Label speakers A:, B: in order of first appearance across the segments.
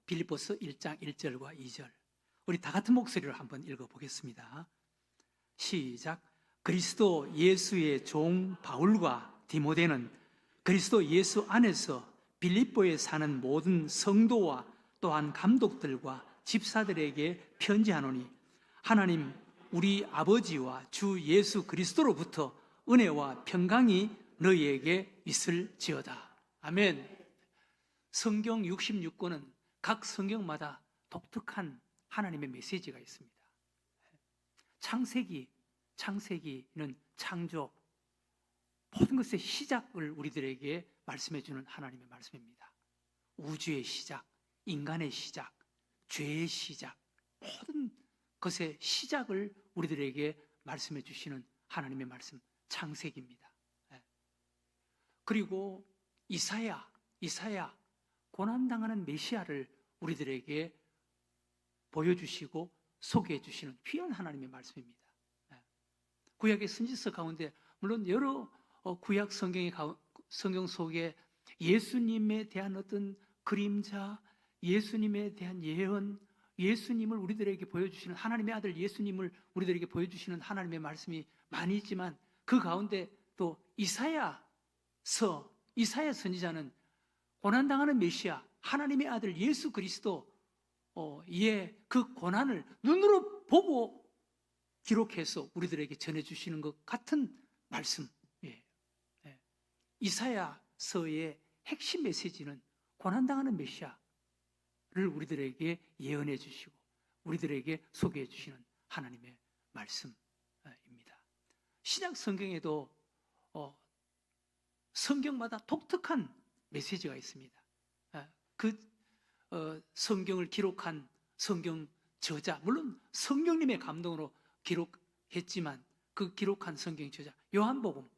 A: 빌립보서 1장 1절과 2절. 우리 다 같은 목소리로 한번 읽어보겠습니다. 시작. 그리스도 예수의 종 바울과 디모데는 그리스도 예수 안에서 빌립보에 사는 모든 성도와 또한 감독들과 집사들에게 편지하노니 하나님 우리 아버지와 주 예수 그리스도로부터 은혜와 평강이 너희에게 있을지어다. 아멘. 성경 66권은 각 성경마다 독특한 하나님의 메시지가 있습니다. 창세기는 창조, 모든 것의 시작을 우리들에게 말씀해 주는 하나님의 말씀입니다. 우주의 시작, 인간의 시작, 죄의 시작, 모든 것의 시작을 우리들에게 말씀해 주시는 하나님의 말씀, 창세기입니다. 그리고 이사야, 고난당하는 메시아를 우리들에게 보여주시고 소개해 주시는 귀한 하나님의 말씀입니다. 구약의 선지서 가운데 물론 여러 구약 성경 속에 예수님에 대한 어떤 그림자, 예수님에 대한 예언, 예수님을 우리들에게 보여주시는 하나님의 아들 예수님을 우리들에게 보여주시는 하나님의 말씀이 많이 있지만 그 가운데 또 이사야 선지자는 고난당하는 메시아, 하나님의 아들 예수 그리스도의 그 고난을 눈으로 보고 기록해서 우리들에게 전해주시는 것 같은 말씀이에요. 이사야서의 핵심 메시지는 고난당하는 메시아를 우리들에게 예언해 주시고 우리들에게 소개해 주시는 하나님의 말씀입니다. 신약 성경에도 성경마다 독특한 메시지가 있습니다. 그 성경을 기록한 성경 저자, 물론 성령님의 감동으로 기록했지만 그 기록한 성경 저자 요한복음,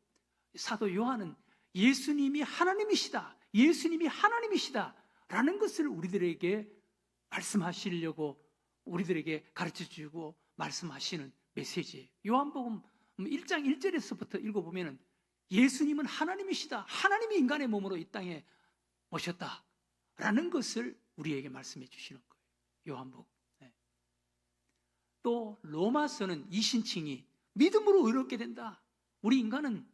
A: 사도 요한은 예수님이 하나님이시다 라는 것을 우리들에게 말씀하시려고 우리들에게 가르쳐주고 말씀하시는 메시지예요. 요한복음 1장 1절에서부터 읽어보면 예수님은 하나님이시다, 하나님이 인간의 몸으로 이 땅에 오셨다 라는 것을 우리에게 말씀해 주시는 거예요. 요한복음. 또 로마서는 이신칭이 믿음으로 의롭게 된다. 우리 인간은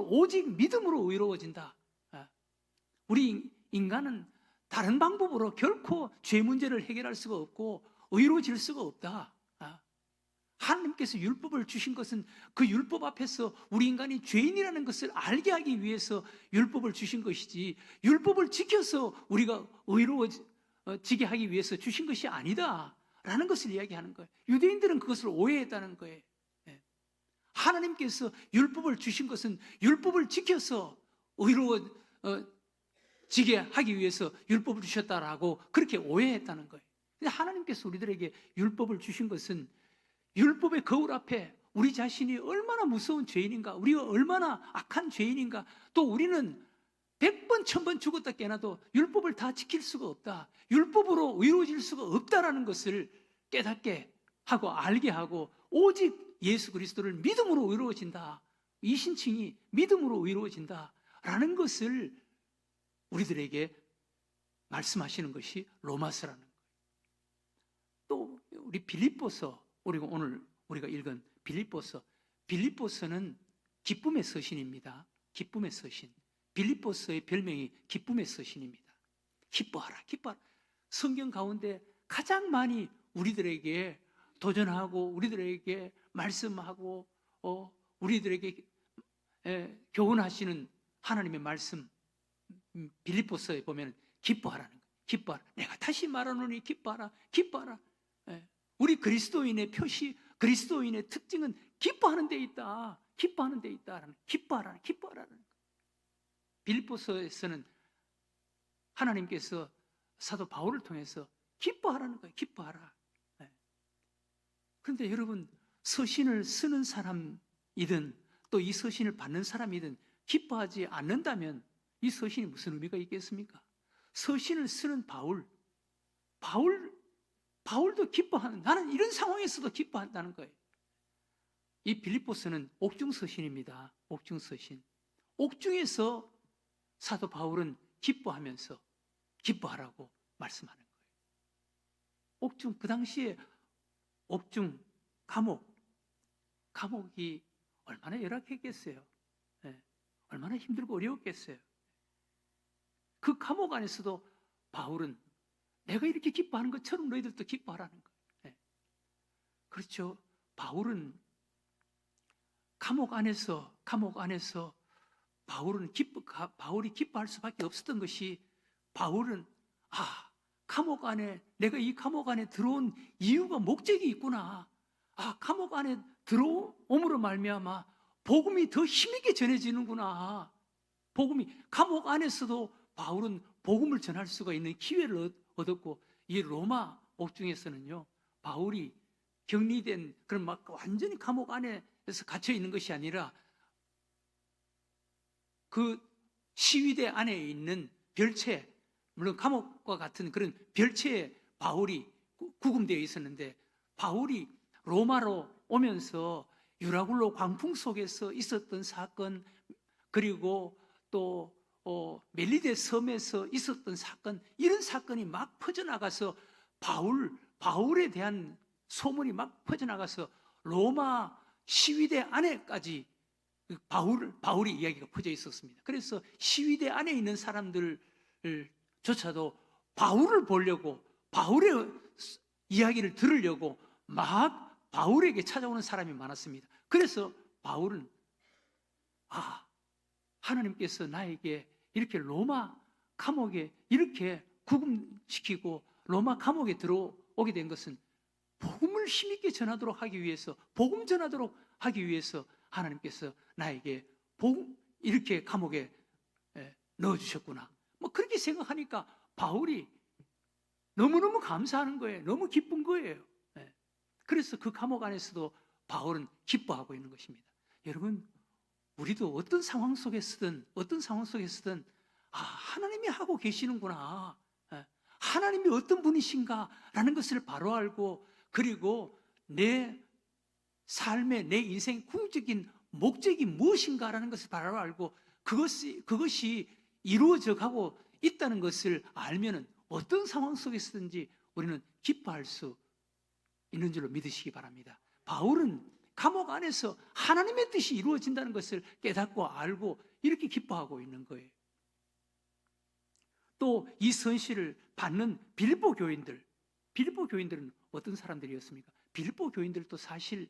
A: 오직 믿음으로 의로워진다. 우리 인간은 다른 방법으로 결코 죄 문제를 해결할 수가 없고 의로워질 수가 없다. 하나님께서 율법을 주신 것은 그 율법 앞에서 우리 인간이 죄인이라는 것을 알게 하기 위해서 율법을 주신 것이지 율법을 지켜서 우리가 의로워지게 하기 위해서 주신 것이 아니다 라는 것을 이야기하는 거예요. 유대인들은 그것을 오해했다는 거예요. 하나님께서 율법을 주신 것은 율법을 지켜서 의로워지게 하기 위해서 율법을 주셨다라고 그렇게 오해했다는 거예요. 근데 하나님께서 우리들에게 율법을 주신 것은 율법의 거울 앞에 우리 자신이 얼마나 무서운 죄인인가, 우리가 얼마나 악한 죄인인가, 또 우리는 100번, 1000번 죽었다 깨어나도 율법을 다 지킬 수가 없다, 율법으로 의로워질 수가 없다라는 것을 깨닫게 하고 알게 하고 오직 예수 그리스도를 믿음으로 의로워진다, 이 신칭이 믿음으로 의로워진다 라는 것을 우리들에게 말씀하시는 것이 로마서라는 거예요. 또 우리 빌립보서, 그리고 오늘 우리가 읽은 빌립보서는 기쁨의 서신입니다. 기쁨의 서신. 빌립보서의 별명이 기쁨의 서신입니다. 기뻐하라. 성경 가운데 가장 많이 우리들에게 도전하고 우리들에게 말씀하고 우리들에게 교훈하시는 하나님의 말씀, 빌립보서에 보면 기뻐하라는 거예요. 기뻐하라. 내가 다시 말하노니 기뻐하라. 우리 그리스도인의 표시, 그리스도인의 특징은 기뻐하는 데 있다. 기뻐하라는 거예요. 빌립보서에서는 하나님께서 사도 바울을 통해서 기뻐하라는 거예요. 기뻐하라. 그런데 여러분, 서신을 쓰는 사람이든 또 이 서신을 받는 사람이든 기뻐하지 않는다면 이 서신이 무슨 의미가 있겠습니까? 서신을 쓰는 바울도 기뻐하는, 나는 이런 상황에서도 기뻐한다는 거예요. 이 빌립보서는 옥중서신입니다. 옥중서신. 옥중에서 사도 바울은 기뻐하면서 기뻐하라고 말씀하는 거예요. 옥중, 그 당시에 옥중, 감옥이 얼마나 열악했겠어요. 예, 얼마나 힘들고 어려웠겠어요. 그 감옥 안에서도 바울은 내가 이렇게 기뻐하는 것처럼 너희들도 기뻐하라는 거예요. 예. 그렇죠. 바울은 감옥 안에서 바울이 기뻐할 수밖에 없었던 것이, 바울은 내가 이 감옥 안에 들어온 이유가, 목적이 있구나. 감옥 안에 들어옴으로 말미암아 복음이 더 힘있게 전해지는구나. 감옥 안에서도 바울은 복음을 전할 수가 있는 기회를 얻었고, 이 로마 옥중에서는요, 바울이 격리된 그런 완전히 감옥 안에서 갇혀 있는 것이 아니라 그 시위대 안에 있는 별채, 물론 감옥과 같은 그런 별채에 바울이 구금되어 있었는데, 바울이 로마로 오면서 유라굴로 광풍 속에서 있었던 사건, 그리고 또 멜리데 섬에서 있었던 사건, 이런 사건이 막 퍼져나가서 바울에 대한 소문이 막 퍼져나가서 로마 시위대 안에까지 바울의 이야기가 퍼져 있었습니다. 그래서 시위대 안에 있는 사람들조차도 바울을 보려고, 바울의 이야기를 들으려고 막 바울에게 찾아오는 사람이 많았습니다. 그래서 바울은 하나님께서 나에게 이렇게 로마 감옥에 이렇게 구금시키고 로마 감옥에 들어오게 된 것은 복음을 힘있게 전하도록 하기 위해서, 복음 전하도록 하기 위해서 하나님께서 나에게 이렇게 감옥에 넣어주셨구나. 그렇게 생각하니까 바울이 너무너무 감사하는 거예요. 너무 기쁜 거예요. 그래서 그 감옥 안에서도 바울은 기뻐하고 있는 것입니다. 여러분, 우리도 어떤 상황 속에서든 하나님이 하고 계시는구나, 하나님이 어떤 분이신가라는 것을 바로 알고, 그리고 내 삶의, 내 인생의 궁극적인 목적이 무엇인가라는 것을 바로 알고 그것이 이루어져 가고 있다는 것을 알면은 어떤 상황 속에서든지 우리는 기뻐할 수 있는 줄로 믿으시기 바랍니다. 바울은 감옥 안에서 하나님의 뜻이 이루어진다는 것을 깨닫고 알고 이렇게 기뻐하고 있는 거예요. 또 이 선시를 받는 빌립보 교인들은 어떤 사람들이었습니까? 빌립보 교인들도 사실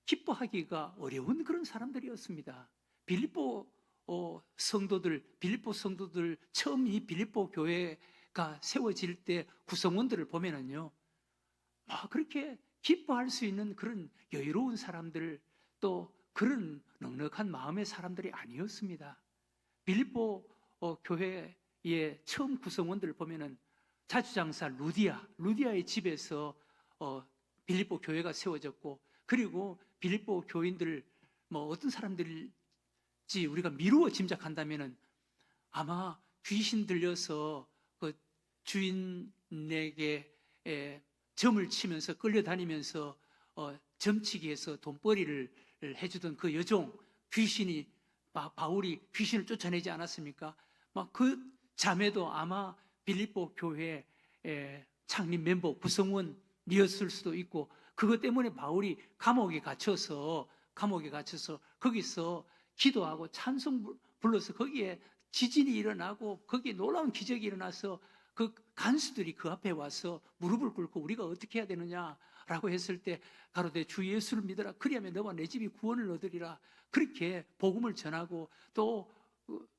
A: 기뻐하기가 어려운 그런 사람들이었습니다. 빌립보 성도들 처음 이 빌립보 교회가 세워질 때 구성원들을 보면은요, 그렇게 기뻐할 수 있는 그런 여유로운 사람들, 또 그런 넉넉한 마음의 사람들이 아니었습니다. 빌립보 교회의 처음 구성원들을 보면은 자주장사 루디아의 집에서 빌립보 교회가 세워졌고, 그리고 빌립보 교인들 어떤 사람들일지 우리가 미루어 짐작한다면은 아마 귀신 들려서 그 주인에게 점을 치면서 끌려다니면서 점치기해서 돈벌이를 해주던 그 여종, 바울이 귀신을 쫓아내지 않았습니까? 그 자매도 아마 빌립보 교회 창립 멤버, 구성원이었을 수도 있고, 그것 때문에 바울이 감옥에 갇혀서 거기서 기도하고 찬송 불러서 거기에 지진이 일어나고 거기에 놀라운 기적이 일어나서 그 간수들이 그 앞에 와서 무릎을 꿇고 우리가 어떻게 해야 되느냐라고 했을 때 가로되 주 예수를 믿어라, 그리하면 너와 내 집이 구원을 얻으리라, 그렇게 복음을 전하고, 또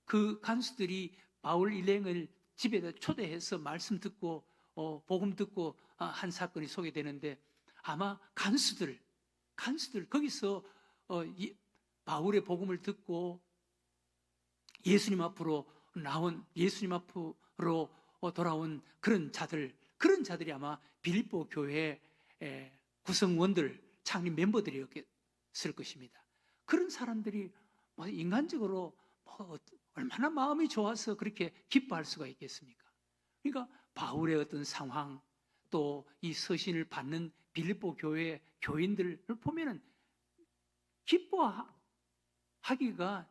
A: 그 간수들이 바울 일행을 집에 초대해서 말씀 듣고 복음 듣고 한 사건이 소개되는데, 아마 간수들 거기서 바울의 복음을 듣고 예수님 앞으로 돌아온 그런 자들이 아마 빌립보 교회 구성원들, 창립 멤버들이었을 것입니다. 그런 사람들이 인간적으로 얼마나 마음이 좋아서 그렇게 기뻐할 수가 있겠습니까? 그러니까 바울의 어떤 상황, 또 이 서신을 받는 빌립보 교회 교인들을 보면은 기뻐하기가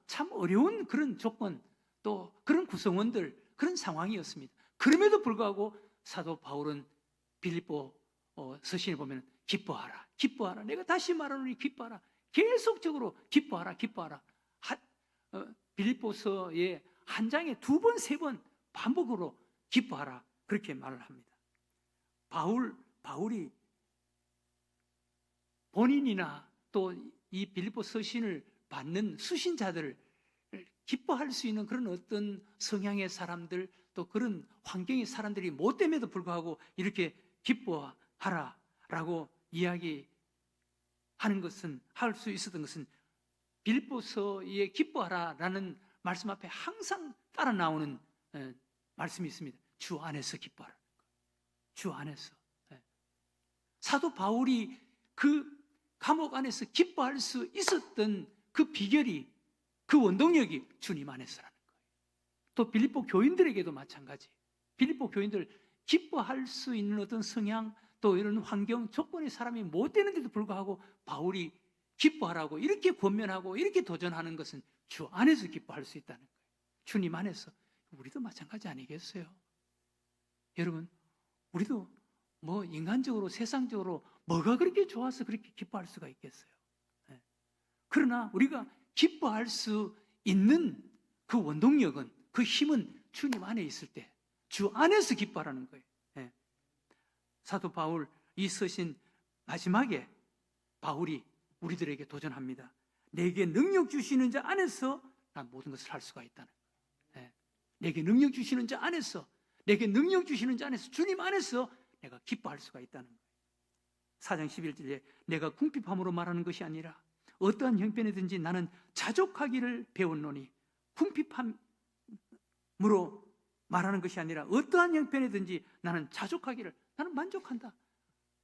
A: 참 어려운 그런 조건, 또 그런 구성원들, 그런 상황이었습니다. 그럼에도 불구하고 사도 바울은 빌립보 서신에 보면 기뻐하라, 기뻐하라. 내가 다시 말하노니 기뻐하라. 계속적으로 기뻐하라, 기뻐하라. 빌립보서의 한 장에 2번, 3번 반복으로 기뻐하라 그렇게 말을 합니다. 바울이 본인이나 또 이 빌립보 서신을 받는 수신자들을 기뻐할 수 있는 그런 어떤 성향의 사람들, 또 그런 환경의 사람들이 못 됨에도 불구하고 이렇게 기뻐하라라고 이야기하는 것은, 할 수 있었던 것은 빌립보서에 기뻐하라라는 말씀 앞에 항상 따라 나오는 말씀이 있습니다. 주 안에서 기뻐하라. 주 안에서. 사도 바울이 그 감옥 안에서 기뻐할 수 있었던 그 비결이, 그 원동력이 주님 안에서라는 거예요. 또 빌립보 교인들에게도 마찬가지. 빌립보 교인들 기뻐할 수 있는 어떤 성향, 또 이런 환경, 조건의 사람이 못 되는데도 불구하고 바울이 기뻐하라고 이렇게 권면하고 이렇게 도전하는 것은 주 안에서 기뻐할 수 있다는 거예요. 주님 안에서. 우리도 마찬가지 아니겠어요? 여러분, 우리도 뭐 인간적으로, 세상적으로 뭐가 그렇게 좋아서 그렇게 기뻐할 수가 있겠어요? 그러나 우리가 기뻐할 수 있는 그 원동력은, 그 힘은 주님 안에 있을 때 주 안에서 기뻐하라는 거예요. 사도 바울 이 서신 마지막에 바울이 우리들에게 도전합니다. 내게 능력 주시는 자 안에서 난 모든 것을 할 수가 있다는 거예요. 내게 능력 주시는 자 안에서, 내게 능력 주시는 자 안에서, 주님 안에서 내가 기뻐할 수가 있다는 거예요. 4장 11절에 내가 궁핍함으로 말하는 것이 아니라 어떠한 형편이든지 나는 자족하기를 배웠노니, 궁핍함으로 말하는 것이 아니라 어떠한 형편이든지 나는 자족하기를, 나는 만족한다.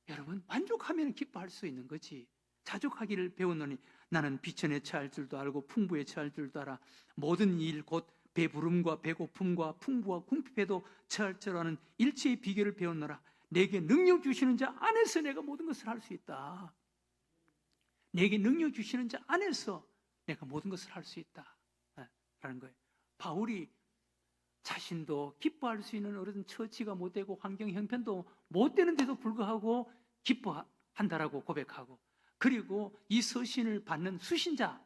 A: 여러분, 만족하면 기뻐할 수 있는 거지. 자족하기를 배웠노니 나는 비천에 처할 줄도 알고 풍부에 처할 줄도 알아. 모든 일 곧 배부름과 배고픔과 풍부와 궁핍에도 처할 줄 아는 일체의 비결을 배웠노라. 내게 능력 주시는 자 안에서 내가 모든 것을 할 수 있다. 내게 능력 주시는 자 안에서 내가 모든 것을 할 수 있다 라는 거예요. 바울이 자신도 기뻐할 수 있는 어떤 처치가 못 되고 환경 형편도 못 되는데도 불구하고 기뻐한다라고 고백하고, 그리고 이 서신을 받는 수신자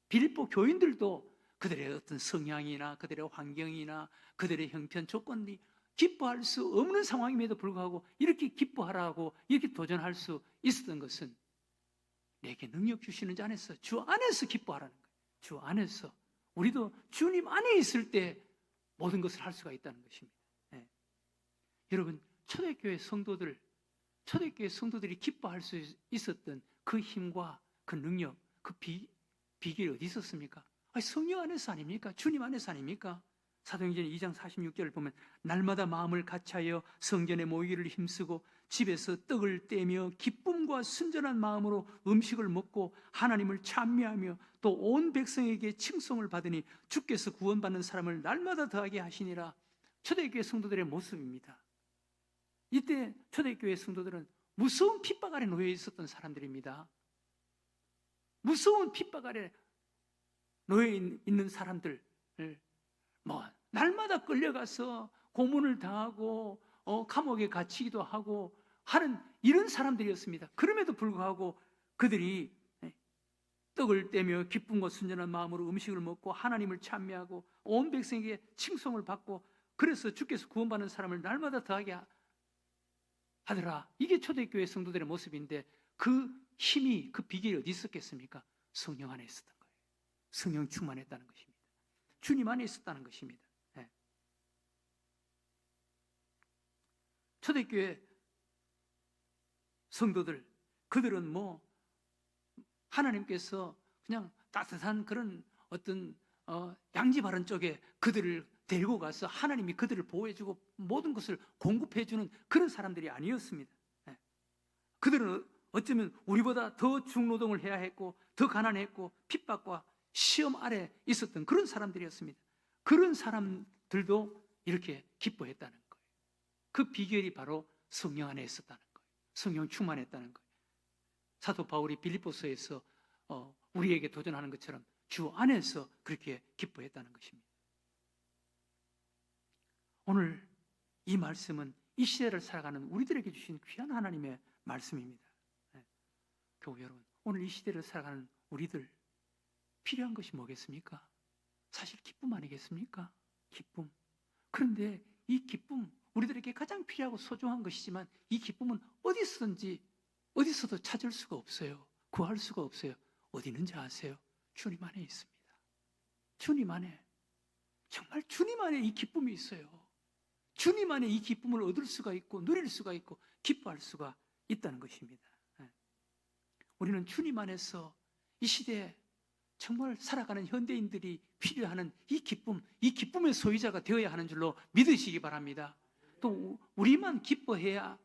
A: 빌립보 교인들도 그들의 어떤 성향이나 그들의 환경이나 그들의 형편 조건이 기뻐할 수 없는 상황임에도 불구하고 이렇게 기뻐하라고 이렇게 도전할 수 있었던 것은 내게 능력 주시는 자 안에서, 주 안에서 기뻐하라는 거예요. 주 안에서. 우리도 주님 안에 있을 때 모든 것을 할 수가 있다는 것입니다. 여러분, 초대교회 성도들이 기뻐할 수 있었던 그 힘과 그 능력, 그 비결이 어디 있었습니까? 성령 안에서 아닙니까? 주님 안에서 아닙니까? 사도행전 2장 46절을 보면 날마다 마음을 같이하여 성전에 모이기를 힘쓰고 집에서 떡을 떼며 기쁨과 순전한 마음으로 음식을 먹고 하나님을 찬미하며 또 온 백성에게 칭송을 받으니 주께서 구원받는 사람을 날마다 더하게 하시니라. 초대교회 성도들의 모습입니다. 이때 초대교회 성도들은 무서운 핍박 아래 놓여 있었던 사람들입니다. 무서운 핍박 아래 놓여 있는 사람들, 날마다 끌려가서 고문을 당하고 감옥에 갇히기도 하고 하는 이런 사람들이었습니다. 그럼에도 불구하고 그들이 떡을 떼며 기쁨과 순전한 마음으로 음식을 먹고 하나님을 찬미하고 온 백성에게 칭송을 받고, 그래서 주께서 구원받는 사람을 날마다 더하게 하더라. 이게 초대교회 성도들의 모습인데, 그 힘이, 그 비결이 어디 있었겠습니까? 성령 안에 있었던 거예요. 성령 충만했다는 것입니다. 주님 안에 있었다는 것입니다. 초대교회 성도들, 그들은 하나님께서 그냥 따뜻한 그런 어떤 양지 바른 쪽에 그들을 데리고 가서 하나님이 그들을 보호해주고 모든 것을 공급해주는 그런 사람들이 아니었습니다. 그들은 어쩌면 우리보다 더 중노동을 해야 했고 더 가난했고 핍박과 시험 아래 있었던 그런 사람들이었습니다. 그런 사람들도 이렇게 기뻐했다는 거예요. 그 비결이 바로 성령 안에 있었다는 거예요. 성령 충만했다는 거예요. 사도 바울이 빌립보서에서 우리에게 도전하는 것처럼 주 안에서 그렇게 기뻐했다는 것입니다. 오늘 이 말씀은 이 시대를 살아가는 우리들에게 주신 귀한 하나님의 말씀입니다. 교우 여러분, 오늘 이 시대를 살아가는 우리들 필요한 것이 뭐겠습니까? 사실 기쁨 아니겠습니까? 기쁨. 그런데 이 기쁨, 우리들에게 가장 필요하고 소중한 것이지만 이 기쁨은 어디서도 찾을 수가 없어요. 구할 수가 없어요. 어디 있는지 아세요? 주님 안에 있습니다. 주님 안에. 정말 주님 안에 이 기쁨이 있어요. 주님 안에 이 기쁨을 얻을 수가 있고 누릴 수가 있고 기뻐할 수가 있다는 것입니다. 우리는 주님 안에서 이 시대에 정말 살아가는 현대인들이 필요하는 이 기쁨, 이 기쁨의 소유자가 되어야 하는 줄로 믿으시기 바랍니다. 또 우리만 기뻐해야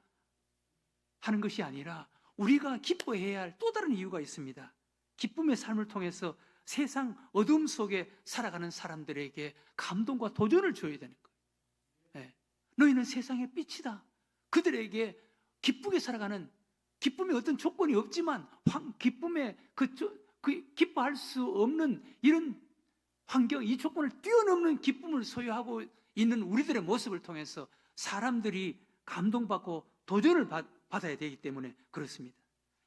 A: 하는 것이 아니라 우리가 기뻐해야 할 또 다른 이유가 있습니다. 기쁨의 삶을 통해서 세상 어둠 속에 살아가는 사람들에게 감동과 도전을 줘야 되는 거예요. 너희는 세상의 빛이다. 그들에게 기쁘게 살아가는, 기쁨의 어떤 조건이 없지만 기쁨의 기뻐할 수 없는 이런 환경, 이 조건을 뛰어넘는 기쁨을 소유하고 있는 우리들의 모습을 통해서 사람들이 감동받고 도전을 받아야 되기 때문에 그렇습니다.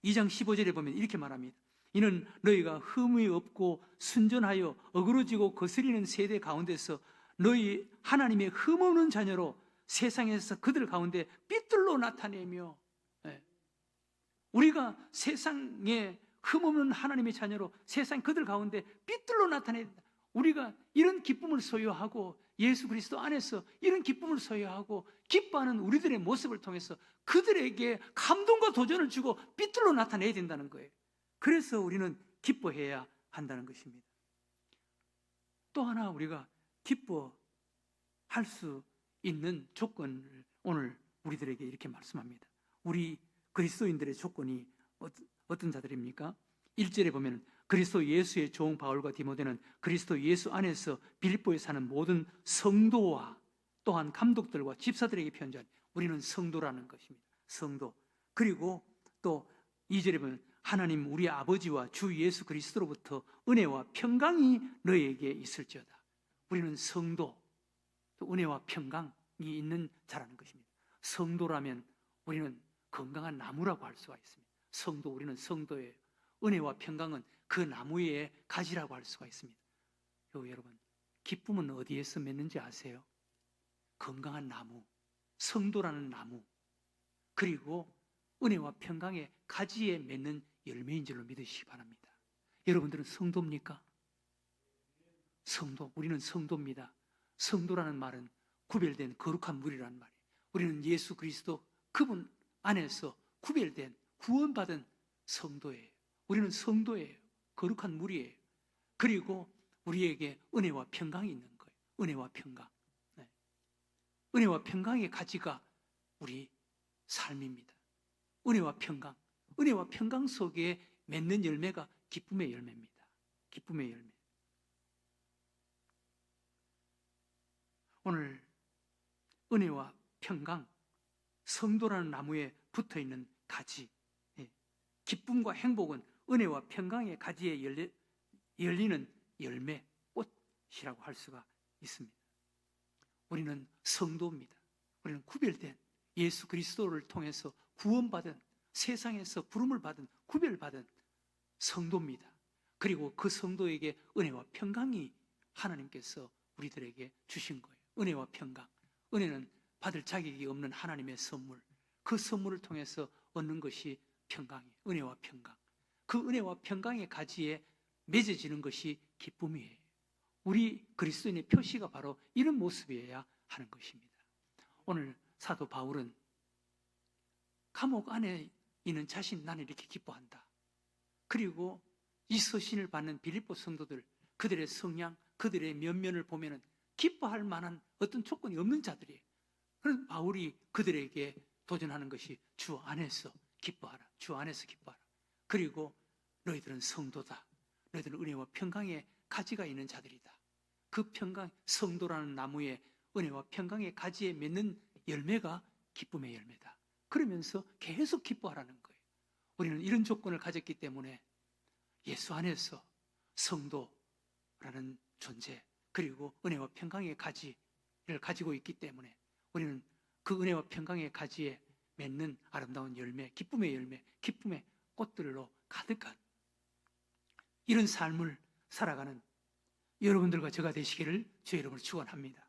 A: 2장 15절에 보면 이렇게 말합니다. 이는 너희가 흠이 없고 순전하여 어그러지고 거스리는 세대 가운데서 너희 하나님의 흠없는 자녀로 세상에서 그들 가운데 빛들로 나타내며, 우리가 세상에 흠없는 하나님의 자녀로 세상 그들 가운데 빛들로 나타낸다. 우리가 이런 기쁨을 소유하고 예수 그리스도 안에서 이런 기쁨을 소유하고 기뻐하는 우리들의 모습을 통해서 그들에게 감동과 도전을 주고 빛들로 나타내야 된다는 거예요. 그래서 우리는 기뻐해야 한다는 것입니다. 또 하나 우리가 기뻐할 수 있는 조건을 오늘 우리들에게 이렇게 말씀합니다. 우리 그리스도인들의 조건이 어떤 자들입니까? 1절에 보면 그리스도 예수의 종 바울과 디모데는 그리스도 예수 안에서 빌립보에 사는 모든 성도와 또한 감독들과 집사들에게 편지한, 우리는 성도라는 것입니다. 성도. 그리고 또 2절에 보면 하나님 우리 아버지와 주 예수 그리스도로부터 은혜와 평강이 너희에게 있을지어다. 우리는 성도, 또 은혜와 평강이 있는 자라는 것입니다. 성도라면 우리는 건강한 나무라고 할 수가 있습니다. 성도, 우리는 성도예요. 은혜와 평강은 그 나무의 가지라고 할 수가 있습니다. 여러분, 기쁨은 어디에서 맺는지 아세요? 건강한 나무, 성도라는 나무, 그리고 은혜와 평강의 가지에 맺는 열매인 줄로 믿으시기 바랍니다. 여러분들은 성도입니까? 성도, 우리는 성도입니다. 성도라는 말은 구별된 거룩한 무리라는 말이에요. 우리는 예수 그리스도 그분 안에서 구별된 구원받은 성도예요. 우리는 성도예요. 거룩한 무리예요. 그리고 우리에게 은혜와 평강이 있는 거예요. 은혜와 평강. 은혜와 평강의 가지가 우리 삶입니다. 은혜와 평강. 은혜와 평강 속에 맺는 열매가 기쁨의 열매입니다. 기쁨의 열매. 오늘 은혜와 평강, 성도라는 나무에 붙어있는 가지, 기쁨과 행복은 은혜와 평강의 가지에 열리는 열매, 꽃이라고 할 수가 있습니다. 우리는 성도입니다. 우리는 구별된 예수 그리스도를 통해서 구원받은, 세상에서 부름을 받은, 구별받은 성도입니다. 그리고 그 성도에게 은혜와 평강이 하나님께서 우리들에게 주신 거예요. 은혜와 평강. 은혜는 받을 자격이 없는 하나님의 선물, 그 선물을 통해서 얻는 것이 평강이에요. 은혜와 평강. 그 은혜와 평강의 가지에 맺어지는 것이 기쁨이에요. 우리 그리스도인의 표시가 바로 이런 모습이어야 하는 것입니다. 오늘 사도 바울은 감옥 안에 있는 자신, 나는 이렇게 기뻐한다. 그리고 이 서신을 받는 빌립보 성도들, 그들의 성향, 그들의 면면을 보면은 기뻐할 만한 어떤 조건이 없는 자들이에요. 그래서 바울이 그들에게 도전하는 것이 주 안에서 기뻐하라. 주 안에서 기뻐하라. 그리고 너희들은 성도다. 너희들은 은혜와 평강의 가지가 있는 자들이다. 그 평강, 성도라는 나무에 은혜와 평강의 가지에 맺는 열매가 기쁨의 열매다. 그러면서 계속 기뻐하라는 거예요. 우리는 이런 조건을 가졌기 때문에 예수 안에서 성도라는 존재, 그리고 은혜와 평강의 가지를 가지고 있기 때문에 우리는 그 은혜와 평강의 가지에 맺는 아름다운 열매, 기쁨의 열매, 기쁨의 꽃들로 가득한 이런 삶을 살아가는 여러분들과 제가 되시기를 주의 이름으로 축원합니다.